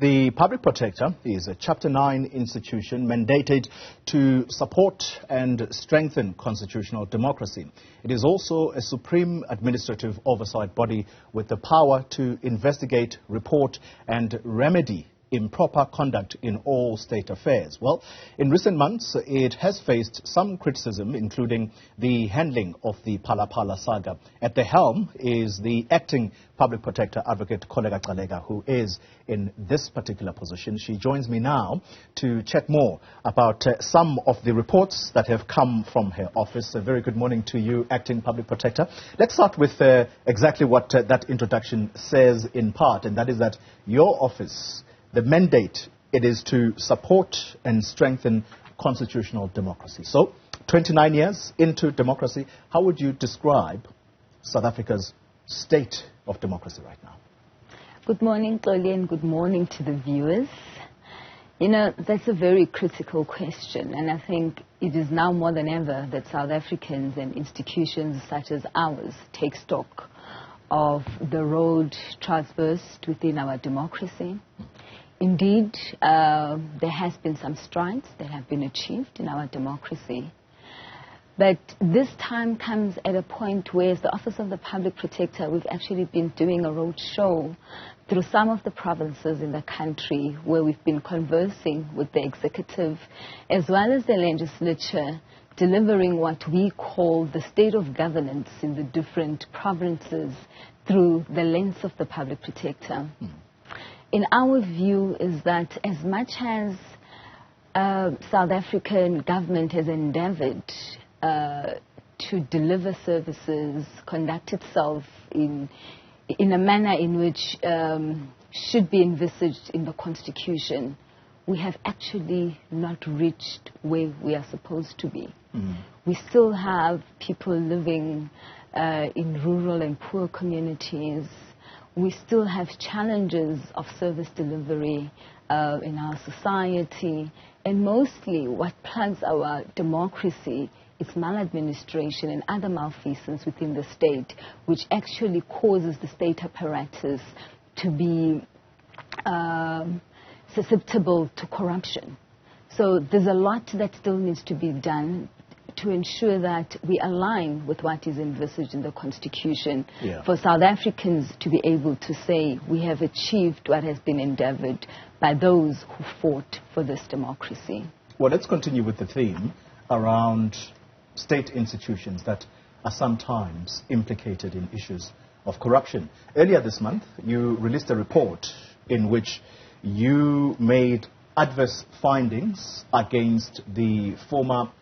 The Public Protector is a Chapter 9 institution mandated to support and strengthen constitutional democracy. It is also a supreme administrative oversight body with the power to investigate, report and remedy improper conduct in all state affairs. Well, in recent months, it has faced some criticism, including the handling of the Phala Phala saga. At the helm is the acting Public Protector, Advocate Kholeka Gcaleka, who is in this particular position. She joins me now to chat more about some of the reports that have come from her office. A very good morning to you, Acting Public Protector. Let's start with exactly what that introduction says in part, and that is that your office, the mandate, it is to support and strengthen constitutional democracy. So, 29 years into democracy, how would you describe South Africa's state of democracy right now? Good morning, Xoli, and good morning to the viewers. You know, that's a very critical question, and I think it is now more than ever that South Africans and institutions such as ours take stock of the road traversed within our democracy. Indeed, there has been some strides that have been achieved in our democracy. But this time comes at a point where, as the Office of the Public Protector, we've actually been doing a road show through some of the provinces in the country where we've been conversing with the executive as well as the legislature, delivering what we call the state of governance in the different provinces through the lens of the Public Protector. In our view is that as much as South African government has endeavored to deliver services, conduct itself in a manner in which should be envisaged in the Constitution, we have actually not reached where we are supposed to be. We still have people living in rural and poor communities. We still have challenges of service delivery in our society, and mostly what plagues our democracy is maladministration and other malfeasance within the state, which actually causes the state apparatus to be susceptible to corruption. So there's a lot that still needs to be done to ensure that we align with what is envisaged in the Constitution, for South Africans to be able to say we have achieved what has been endeavored by those who fought for this democracy. Well, let's continue with the theme around state institutions that are sometimes implicated in issues of corruption. Earlier this month, you released a report in which you made adverse findings against the former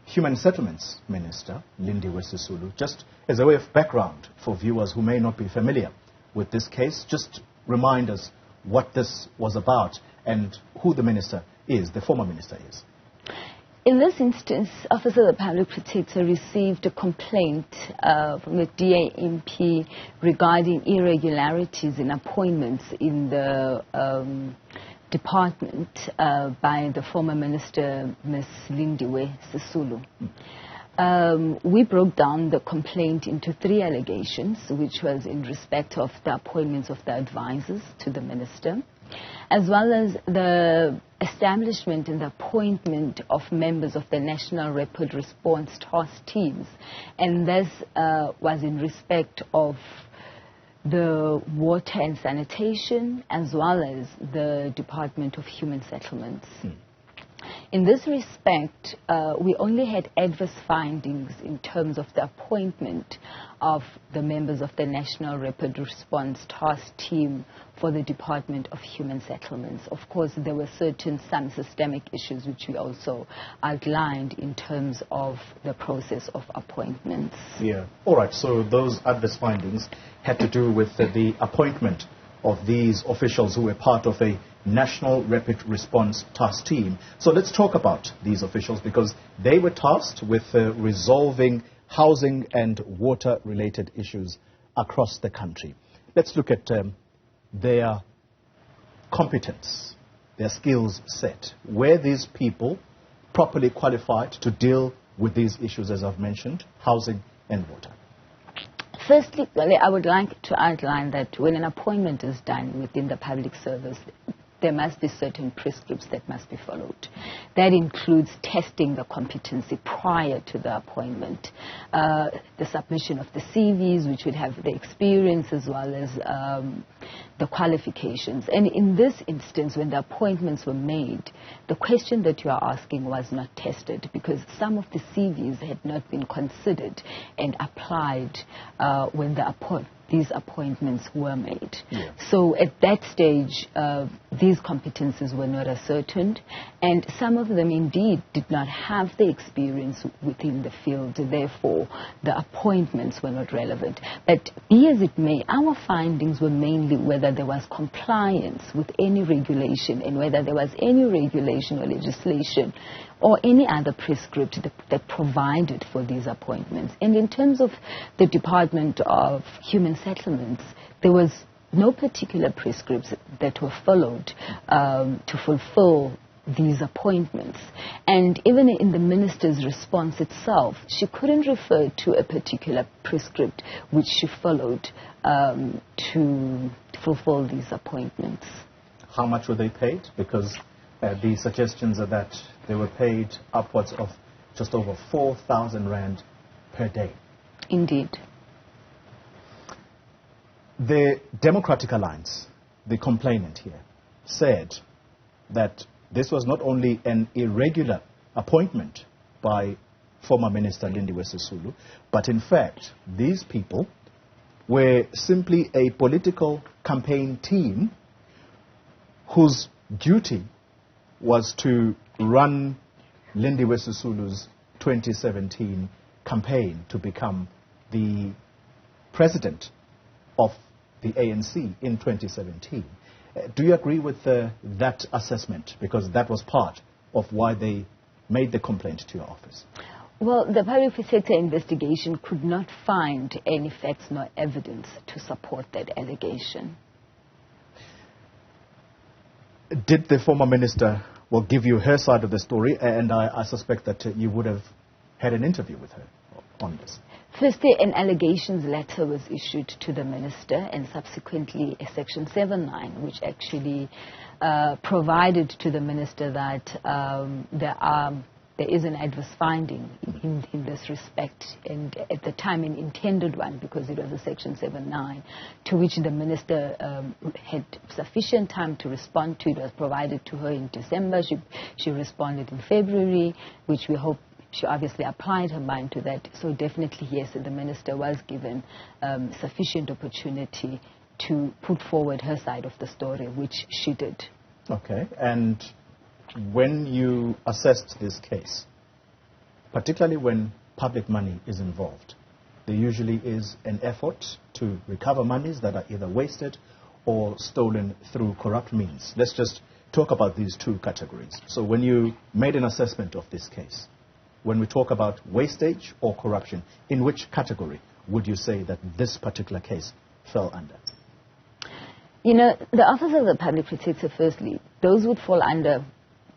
Human Settlements Minister, Lindiwe Sisulu. Just as a way of background for viewers who may not be familiar with this case, just remind us what this was about and who the minister is, the former minister is. In this instance, Office of the Public Protector received a complaint from the DAMP regarding irregularities in appointments in the department by the former minister, Ms. Lindiwe Sisulu. We broke down the complaint into 3 allegations, which was in respect of the appointments of the advisors to the minister, as well as the establishment and the appointment of members of the National Rapid Response Task Teams. And this was in respect of the water and sanitation, as well as the Department of Human Settlements. In this respect, we only had adverse findings in terms of the appointment of the members of the National Rapid Response Task Team for the Department of Human Settlements. Of course, there were some systemic issues which we also outlined in terms of the process of appointments. Yeah. All right. So those adverse findings had to do with the appointment of these officials who were part of a National Rapid Response Task Team. So let's talk about these officials, because they were tasked with resolving housing and water-related issues across the country. Let's look at their competence, their skills set. Were these people properly qualified to deal with these issues, as I've mentioned, housing and water? Firstly, I would like to outline that when an appointment is done within the public service, there must be certain prescripts that must be followed. That includes testing the competency prior to the appointment, the submission of the CVs, which would have the experience as well as the qualifications. And in this instance, when the appointments were made, the question that you are asking was not tested because some of the CVs had not been considered and applied when these appointments were made. Yeah. So at that stage, these competencies were not ascertained, and some of them indeed did not have the experience within the field. Therefore, the appointments were not relevant. But be as it may, our findings were mainly whether there was compliance with any regulation and whether there was any regulation or legislation or any other prescript that provided for these appointments. And in terms of the Department of Human Settlements, there was no particular prescripts that were followed to fulfill these appointments. And even in the minister's response itself, she couldn't refer to a particular prescript which she followed to fulfill these appointments. How much were they paid? Because the suggestions are that they were paid upwards of just over 4,000 rand per day. Indeed. The Democratic Alliance, the complainant here, said that this was not only an irregular appointment by former Minister Lindiwe Sisulu, but in fact, these people were simply a political campaign team whose duty was to run Lindiwe Sisulu's 2017 campaign to become the president of the ANC in 2017. Do you agree with that assessment? Because that was part of why they made the complaint to your office. Well, the public sector investigation could not find any facts nor evidence to support that allegation. Did the former minister give you her side of the story? And I suspect that you would have had an interview with her on this. Firstly, an allegations letter was issued to the minister, and subsequently a Section 79, which actually provided to the minister that there is an adverse finding in this respect, and at the time an intended one, because it was a Section 79, to which the minister had sufficient time to respond to. It was provided to her in December. She responded in February, which we hope she obviously applied her mind to that. So definitely, yes, the minister was given sufficient opportunity to put forward her side of the story, which she did. Okay. And when you assessed this case, particularly when public money is involved, there usually is an effort to recover monies that are either wasted or stolen through corrupt means. Let's just talk about these two categories. So when you made an assessment of this case, when we talk about wastage or corruption, in which category would you say that this particular case fell under? You know, the Office of the Public Protector, firstly, those would fall under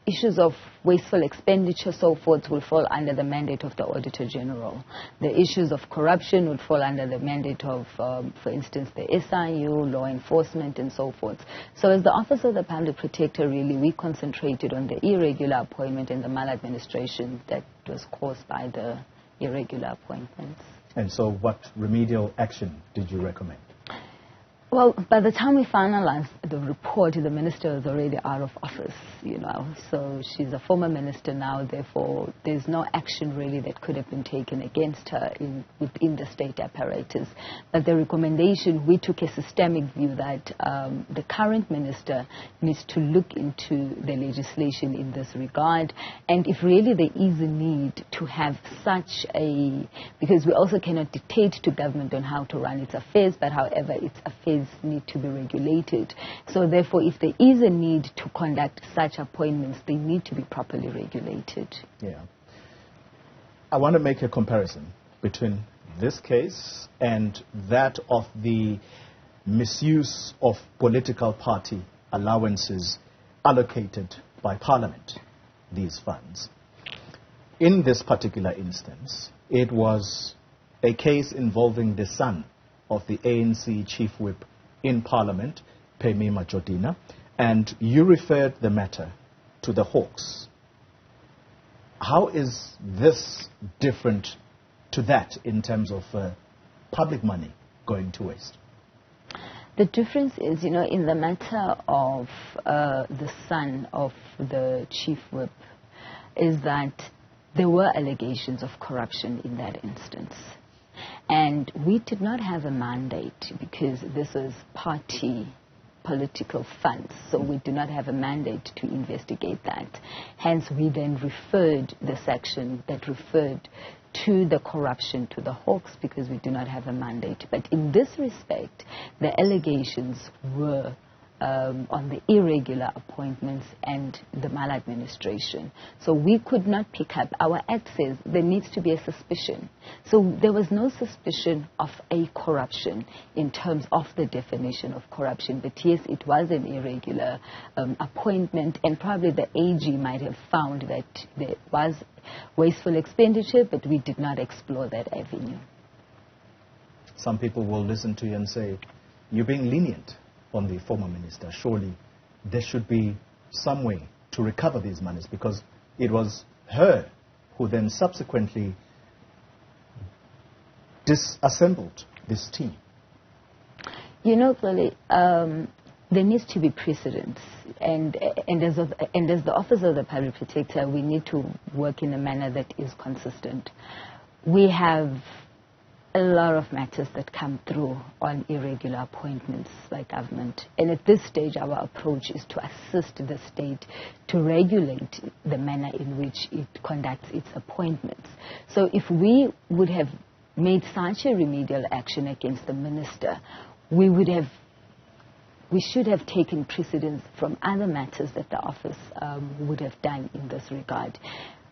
issues of wasteful expenditure, so forth, will fall under the mandate of the Auditor General. The issues of corruption would fall under the mandate of, for instance, the SIU, law enforcement, and so forth. So as the Office of the Public Protector, really, we concentrated on the irregular appointment and the maladministration that was caused by the irregular appointments. And so what remedial action did you recommend? Well, by the time we finalized the report, the minister was already out of office, you know. So she's a former minister now, therefore there's no action really that could have been taken against her within the state apparatus. But the recommendation, we took a systemic view that the current minister needs to look into the legislation in this regard. And if really there is a need to have such a, because we also cannot dictate to government on how to run its affairs, but however its affairs need to be regulated. So therefore, if there is a need to conduct such appointments, they need to be properly regulated. Yeah. I want to make a comparison between this case and that of the misuse of political party allowances allocated by Parliament, these funds. In this particular instance, it was a case involving the son of the ANC chief whip in Parliament, Phemi Majodina, and you referred the matter to the Hawks. How is this different to that in terms of public money going to waste? The difference is, in the matter of the son of the chief whip, is that there were allegations of corruption in that instance. And we did not have a mandate because this was party political funds, so we do not have a mandate to investigate that. Hence, we then referred the section that referred to the corruption to the Hawks because we do not have a mandate. But in this respect, the allegations were on the irregular appointments and the maladministration. So we could not pick up. Our act says there needs to be a suspicion. So there was no suspicion of a corruption in terms of the definition of corruption. But yes, it was an irregular appointment, and probably the AG might have found that there was wasteful expenditure, but we did not explore that avenue. Some people will listen to you and say, you're being lenient on the former minister. Surely there should be some way to recover these monies, because it was her who then subsequently disassembled this team. Clearly, there needs to be precedence, and as the Office of the Public Protector, we need to work in a manner that is consistent. We have a lot of matters that come through on irregular appointments by government. And at this stage, our approach is to assist the state to regulate the manner in which it conducts its appointments. So if we would have made such a remedial action against the minister, we should have taken precedence from other matters that the office would have done in this regard.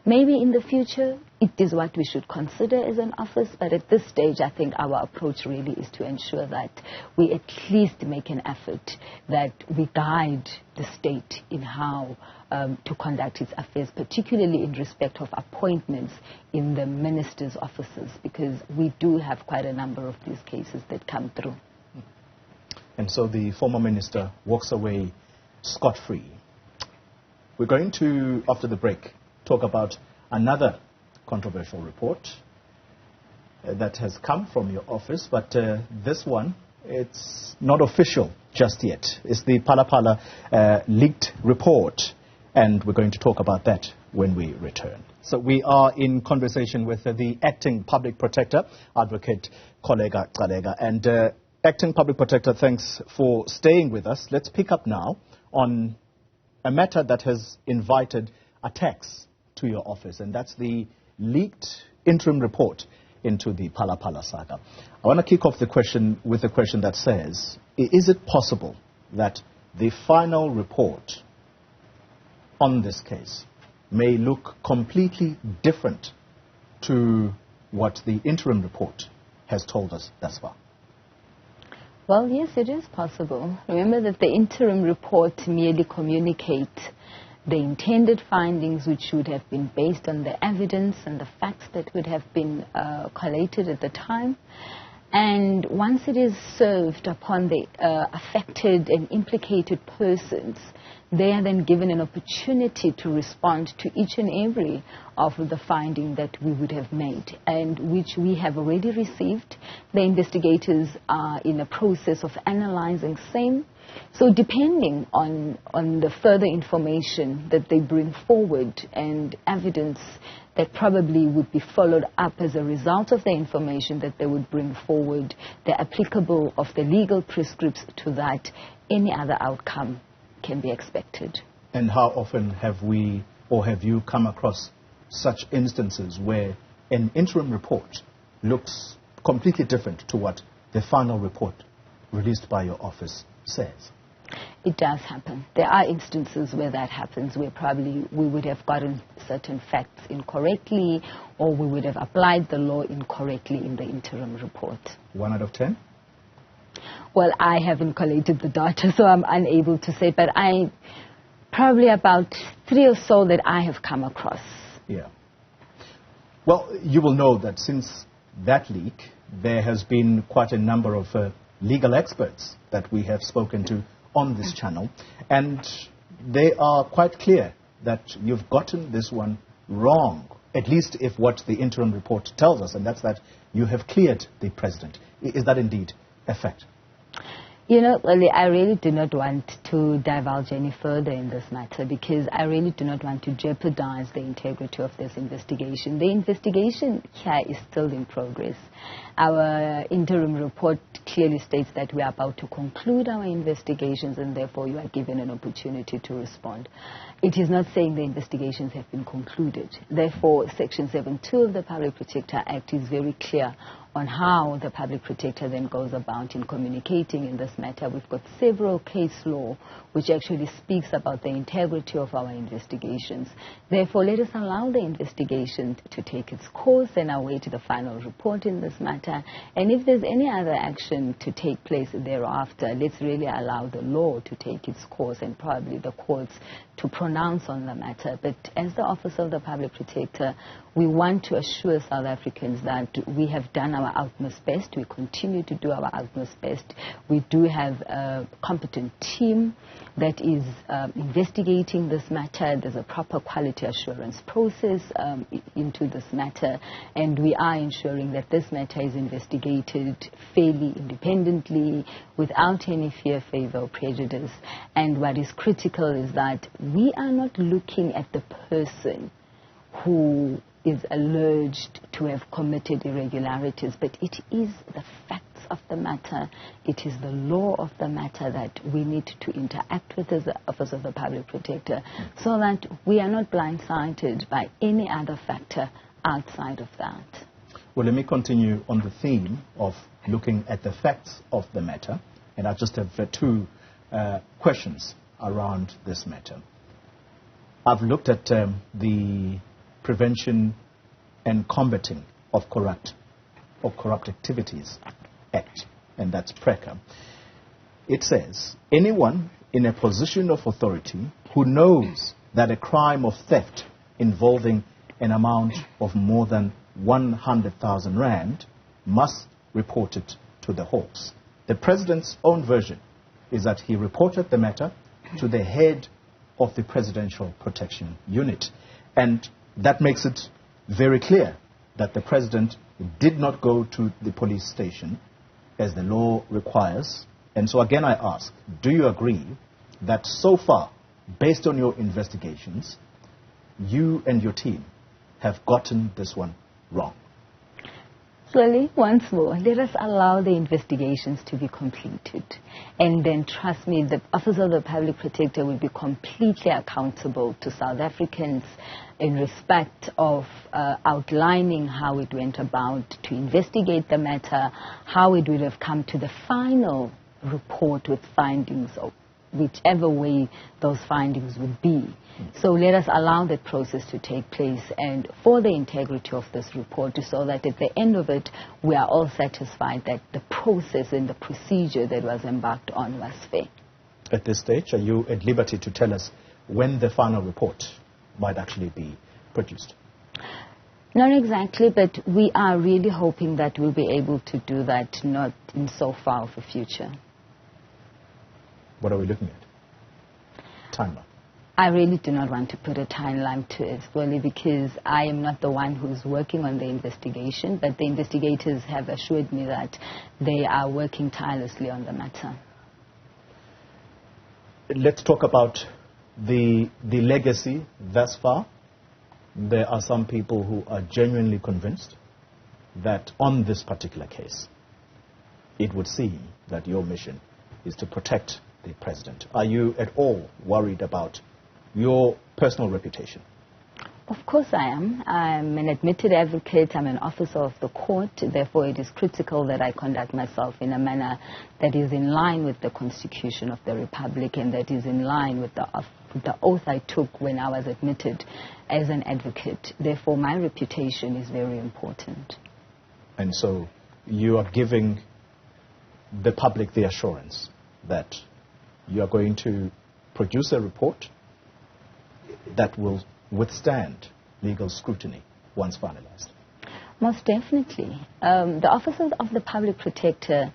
Maybe in the future, it is what we should consider as an office, but at this stage, I think our approach really is to ensure that we at least make an effort, that we guide the state in how to conduct its affairs, particularly in respect of appointments in the minister's offices, because we do have quite a number of these cases that come through. And so the former minister walks away scot-free. We're going to, after the break, talk about another controversial report that has come from your office, but this one, it's not official just yet. It's the Palapala leaked report, and we're going to talk about that when we return. So we are in conversation with the acting public protector, Advocate Kholeka Gcaleka. And acting public protector, thanks for staying with us. Let's pick up now on a matter that has invited attacks to your office, and that's the leaked interim report into the Phala Phala saga. I want to kick off the question with a question that says, is it possible that the final report on this case may look completely different to what the interim report has told us thus far? Well, yes, it is possible. Remember that the interim report merely communicates the intended findings, which would have been based on the evidence and the facts that would have been collated at the time. And once it is served upon the affected and implicated persons, they are then given an opportunity to respond to each and every of the finding that we would have made, and which we have already received. The investigators are in a process of analyzing same. So depending on the further information that they bring forward and evidence that probably would be followed up as a result of the information that they would bring forward, the applicable of the legal prescripts to that, any other outcome can be expected. And how often have we or have you come across such instances where an interim report looks completely different to what the final report released by your office says? It does happen. There are instances where that happens, where probably we would have gotten certain facts incorrectly, or we would have applied the law incorrectly in the interim report. 1 out of 10? Well, I haven't collated the data, so I'm unable to say, but probably about 3 or so that I have come across. Yeah. Well, you will know that since that leak, there has been quite a number of legal experts that we have spoken to on this channel, and they are quite clear that you've gotten this one wrong, at least if what the interim report tells us, and that's that you have cleared the president. Is that indeed a fact? You know, well, I really do not want to divulge any further in this matter because I really do not want to jeopardize the integrity of this investigation. The investigation here is still in progress. Our interim report clearly states that we are about to conclude our investigations and therefore you are given an opportunity to respond. It is not saying the investigations have been concluded. Therefore, Section 7.2 of the Public Protector Act is very clear on how the Public Protector then goes about in communicating in this matter. We've got several case law which actually speaks about the integrity of our investigations. Therefore, let us allow the investigation to take its course and await the final report in this matter. And if there's any other action to take place thereafter, let's really allow the law to take its course and probably the courts to pronounce on the matter. But as the Office of the Public Protector, we want to assure South Africans that we have done our utmost best. We continue to do our utmost best. We do have a competent team that is investigating this matter. There's a proper quality assurance process into this matter, and we are ensuring that this matter is investigated fairly, independently, without any fear, favor, or prejudice. And what is critical is that we are not looking at the person who is alleged to have committed irregularities, but it is the facts of the matter, it is the law of the matter that we need to interact with as the Office of the Public Protector so that we are not blindsided by any other factor outside of that. Well, let me continue on the theme of looking at the facts of the matter, and I just have two questions around this matter. I've looked at the Prevention and Combating of Corrupt Activities Act, and that's PRECA. It says, anyone in a position of authority who knows that a crime of theft involving an amount of more than 100,000 rand must report it to the Hawks. The President's own version is that he reported the matter to the head of the Presidential Protection Unit, and that makes it very clear that the President did not go to the police station as the law requires. And so again I ask, do you agree that so far, based on your investigations, you and your team have gotten this one wrong? Slowly, once more, let us allow the investigations to be completed. And then, trust me, the Office of the Public Protector will be completely accountable to South Africans in respect of outlining how it went about to investigate the matter, how it would have come to the final report with findings of whichever way those findings would be. So let us allow that process to take place and for the integrity of this report so that at the end of it we are all satisfied that the process and the procedure that was embarked on was fair. At this stage, are you at liberty to tell us when the final report might actually be produced? Not exactly, but we are really hoping that we'll be able to do that not in so far of a future. What are we looking at? Timeline. I really do not want to put a timeline to it, Xoli, because I am not the one who's working on the investigation, but the investigators have assured me that they are working tirelessly on the matter. Let's talk about the legacy thus far. There are some people who are genuinely convinced that on this particular case, it would seem that your mission is to protect the president. Are you at all worried about your personal reputation? Of course I am. I'm an admitted advocate. I'm an officer of the court. Therefore, it is critical that I conduct myself in a manner that is in line with the Constitution of the Republic and that is in line with the oath I took when I was admitted as an advocate. Therefore, my reputation is very important. And so you are giving the public the assurance that you are going to produce a report that will withstand legal scrutiny once finalized? Most definitely. The Office of the Public Protector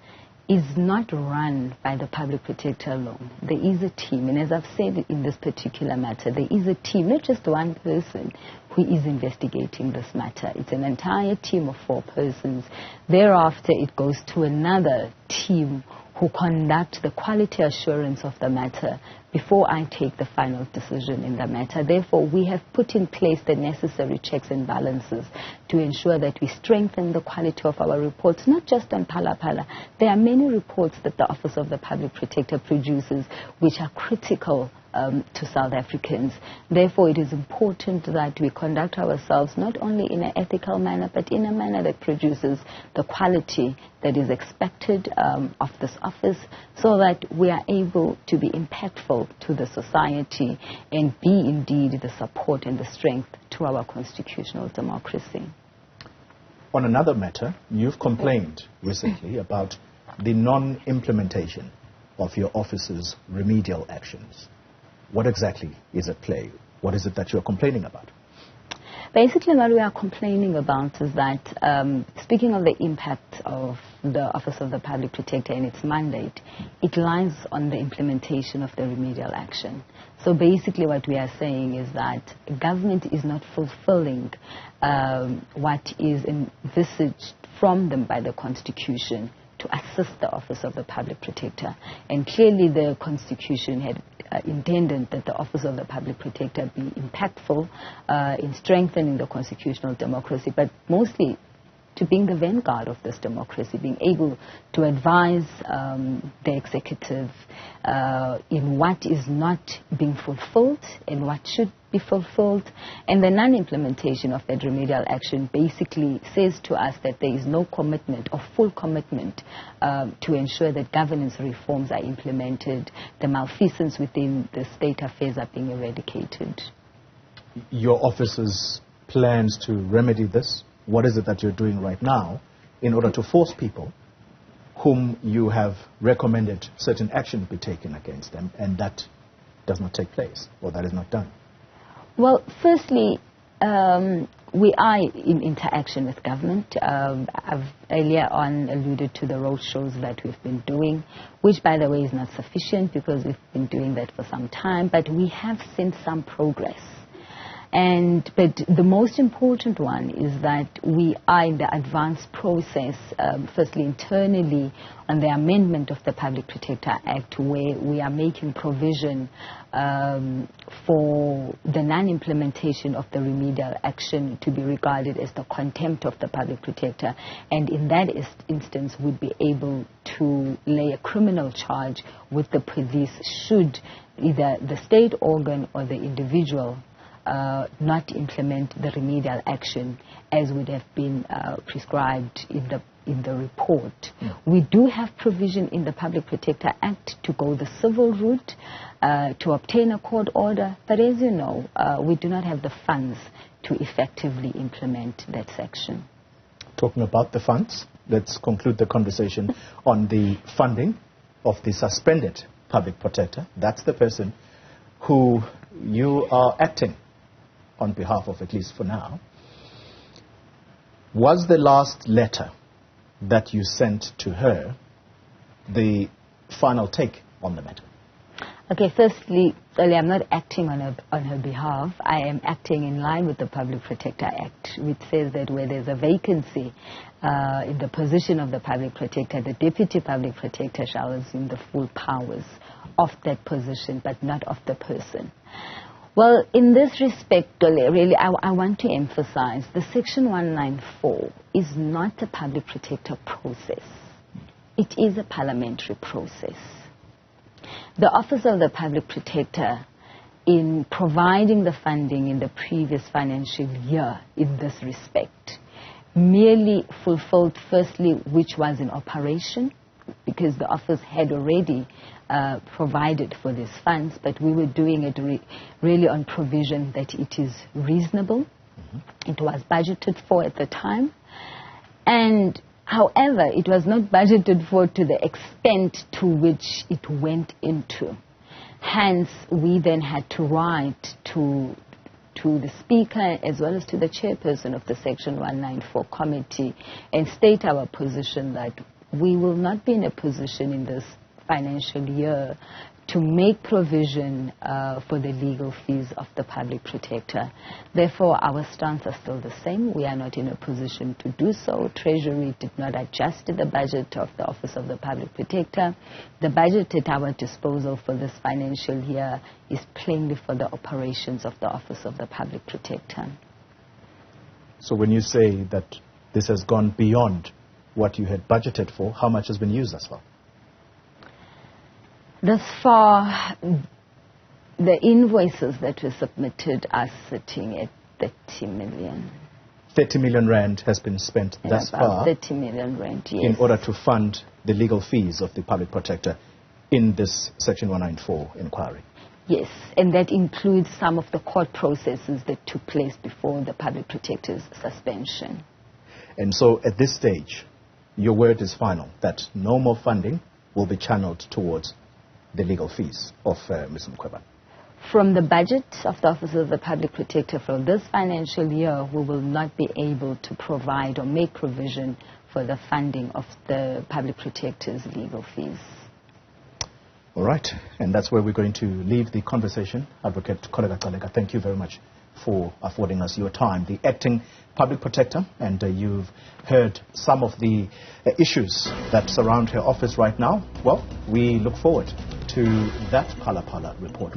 is not run by the public protector alone. There is a team, and as I've said in this particular matter, there is a team, not just one person who is investigating this matter. It's an entire team of 4 persons. Thereafter, it goes to another team who conduct the quality assurance of the matter before I take the final decision in the matter. Therefore, we have put in place the necessary checks and balances to ensure that we strengthen the quality of our reports, not just on Phala Phala. There are many reports that the Office of the Public Protector produces which are critical to South Africans. Therefore, it is important that we conduct ourselves not only in an ethical manner, but in a manner that produces the quality that is expected of this office, so that we are able to be impactful to the society and be indeed the support and the strength to our constitutional democracy. On another matter, you've complained recently about the non-implementation of your office's remedial actions. What exactly is at play? What is it that you're complaining about? Basically, what we are complaining about is that, speaking of the impact of the Office of the Public Protector and its mandate, it lies on the implementation of the remedial action. So basically what we are saying is that government is not fulfilling what is envisaged from them by the Constitution to assist the Office of the Public Protector. And clearly the Constitution had intended that the Office of the Public Protector be impactful in strengthening the constitutional democracy, but mostly to being the vanguard of this democracy, being able to advise the executive in what is not being fulfilled and what should be fulfilled. And the non-implementation of that remedial action basically says to us that there is no commitment or full commitment to ensure that governance reforms are implemented, the malfeasance within the state affairs are being eradicated. Your office's plans to remedy this? What is it that you're doing right now in order to force people whom you have recommended certain action be taken against them, and that does not take place, or that is not done? Well, firstly, we are in interaction with government. I've earlier on alluded to the road shows that we've been doing, which, by the way, is not sufficient because we've been doing that for some time, but we have seen some progress. But the most important one is that we are in the advanced process, firstly internally, on the amendment of the Public Protector Act, where we are making provision for the non-implementation of the remedial action to be regarded as the contempt of the Public Protector. And in that instance, we'd be able to lay a criminal charge with the police should either the state organ or the individual not implement the remedial action as would have been prescribed in the report. Yeah. We do have provision in the Public Protector Act to go the civil route to obtain a court order, but as you know, we do not have the funds to effectively implement that section. Talking about the funds, let's conclude the conversation on the funding of the suspended Public Protector. That's the person who you are acting on behalf of, at least for now. Was the last letter that you sent to her the final take on the matter? Okay, firstly, I'm not acting on her behalf. I am acting in line with the Public Protector Act, which says that where there's a vacancy in the position of the Public Protector, the Deputy Public Protector shall assume the full powers of that position, but not of the person. Well, in this respect, really, I want to emphasize the Section 194 is not a Public Protector process. It is a parliamentary process. The Office of the Public Protector, in providing the funding in the previous financial year in this respect, merely fulfilled, firstly, which was in operation, because the office had already provided for these funds, but we were doing it really on provision that it is reasonable. Mm-hmm. It was budgeted for at the time. And however, it was not budgeted for to the extent to which it went into. Hence, we then had to write to the Speaker as well as to the Chairperson of the Section 194 Committee and state our position that we will not be in a position in this financial year to make provision for the legal fees of the public protector. Therefore, our stance are still the same. We are not in a position to do so. Treasury did not adjust the budget of the Office of the Public Protector. The budget at our disposal for this financial year is plainly for the operations of the Office of the Public Protector. So when you say that this has gone beyond what you had budgeted for, how much has been used as well? Thus far, the invoices that were submitted are sitting at 30 million. 30 million rand has been spent thus far 30 million rand, yes. in order to fund the legal fees of the public protector in this Section 194 inquiry. Yes, and that includes some of the court processes that took place before the public protector's suspension. And so at this stage, your word is final, that no more funding will be channeled towards the legal fees of Ms. Mkhwebane. From the budget of the Office of the Public Protector for this financial year, we will not be able to provide or make provision for the funding of the Public Protector's legal fees. All right, and that's where we're going to leave the conversation. Advocate Kholeka Gcaleka, thank you very much for affording us your time. The acting public protector, and you've heard some of the issues that surround her office right now. Well, we look forward to that Palapala report.